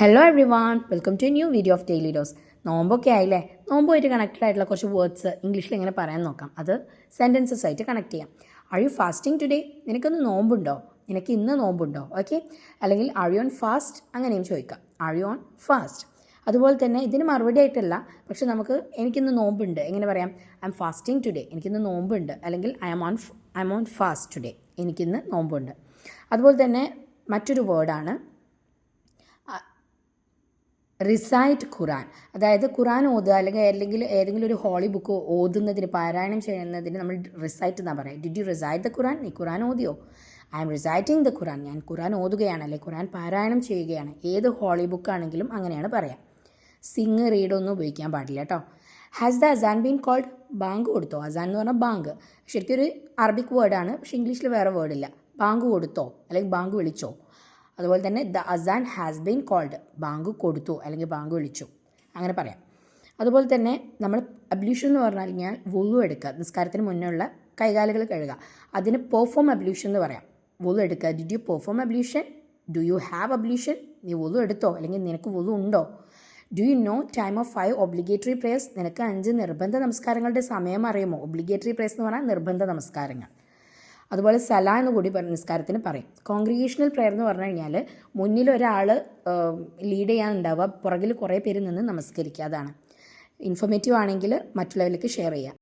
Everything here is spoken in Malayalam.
Hello everyone, welcome to new video of daily dose. നോമ്പൊക്കെ ആയില്ലേ? നോമ്പുമായിട്ട് കണക്റ്റഡ് ആയിട്ടുള്ള കുറച്ച് വേർഡ്സ് ഇംഗ്ലീഷിൽ എങ്ങനെ പറയാൻ നോക്കാം. അത് സെൻറ്റൻസസ് ആയിട്ട് കണക്ട് ചെയ്യാം. Are you fasting today? നിനക്കൊന്ന് നോമ്പുണ്ടോ? നിനക്ക് ഇന്ന് നോമ്പുണ്ടോ? ഓക്കെ. അല്ലെങ്കിൽ ആർ യു ഓൺ ഫാസ്റ്റ്? അങ്ങനെയും ചോദിക്കാം. Are you on fast? അതുപോലെ തന്നെ ഇതിന് മറുപടി ആയിട്ടല്ല, പക്ഷെ നമുക്ക് എനിക്കിന്ന് നോമ്പുണ്ട് എങ്ങനെ പറയാം? ഐ എം ഫാസ്റ്റിംഗ് ടുഡേ, എനിക്കിന്ന് നോമ്പുണ്ട്. അല്ലെങ്കിൽ I M on fast today, എനിക്കിന്ന് നോമ്പുണ്ട്. അതുപോലെ തന്നെ മറ്റൊരു വേർഡാണ് റിസൈറ്റ് ഖുറാൻ. അതായത് ഖുറാൻ ഓതുക, അല്ലെങ്കിൽ ഏതെങ്കിലും ഒരു ഹോളി ബുക്ക് ഓതുന്നതിന്, പാരായണം ചെയ്യുന്നതിന് നമ്മൾ റിസൈറ്റ് എന്നാണ് പറയുക. Did you recite the Quran? നീ ഖുറാൻ ഓതിയോ? I M reciting the Quran, ഞാൻ ഖുറാൻ ഓതുകയാണ്, അല്ലെങ്കിൽ ഖുറാൻ പാരായണം ചെയ്യുകയാണ്. ഏത് ഹോളി ബുക്കാണെങ്കിലും അങ്ങനെയാണ് പറയാം. സിങ്, റീഡ് ഒന്നും ഉപയോഗിക്കാൻ പാടില്ല കേട്ടോ. ഹാസ് ദ അസാൻ ബീൻ കോൾഡ്? ബാങ്ക് കൊടുത്തോ? അസാൻ എന്ന് പറഞ്ഞാൽ ബാങ്ക്. ശരിക്കും ഒരു അറബിക് വേർഡാണ്, പക്ഷേ ഇംഗ്ലീഷിൽ വേറെ വേർഡില്ല. ബാങ്ക് കൊടുത്തോ അല്ലെങ്കിൽ ബാങ്ക് വിളിച്ചോ? അതുപോലെ തന്നെ ദ അസാൻ ഹാസ് ബീൻ കോൾഡ്, ബാങ്ക് കൊടുത്തു അല്ലെങ്കിൽ ബാങ്ക് വിളിച്ചു, അങ്ങനെ പറയാം. അതുപോലെ തന്നെ നമ്മൾ അബ്ല്യൂഷൻ എന്ന് പറഞ്ഞാൽ ഞാൻ വുളു എടുക്കുക, നിസ്കാരത്തിന് മുന്നേ ഉള്ള കൈകാലുകൾ കഴുകുക, അതിന് പെർഫോം അബ്ല്യൂഷൻ എന്ന് പറയാം. വുളു എടുക്കുക. Did you perform ablution? Do you have ablution? നീ വുളു എടുത്തോ അല്ലെങ്കിൽ നിനക്ക് വുളു ഉണ്ടോ? Do you know time of 5 obligatory prayers? നിനക്ക് 5 നിർബന്ധ നമസ്കാരങ്ങളുടെ സമയം അറിയുമോ? ഒബ്ലിഗേറ്ററി പ്രേയേഴ്സ് എന്ന് പറഞ്ഞാൽ നിർബന്ധ നമസ്കാരങ്ങൾ. അതുപോലെ സലാ എന്ന് കൂടി നിസ്കാരത്തിന് പറയും. കോൺഗ്രിഗേഷണൽ പ്രെയർ എന്ന് പറഞ്ഞു കഴിഞ്ഞാൽ മുന്നിൽ ഒരാൾ ലീഡ് ചെയ്യാനുണ്ടാവുക, പുറകിൽ കുറേ പേര് നിന്ന് നമസ്കരിക്കുക. അതാണ്. ഇൻഫോർമേറ്റീവ് ആണെങ്കിൽ മറ്റുള്ളവരിലേക്ക് ഷെയർ ചെയ്യുക.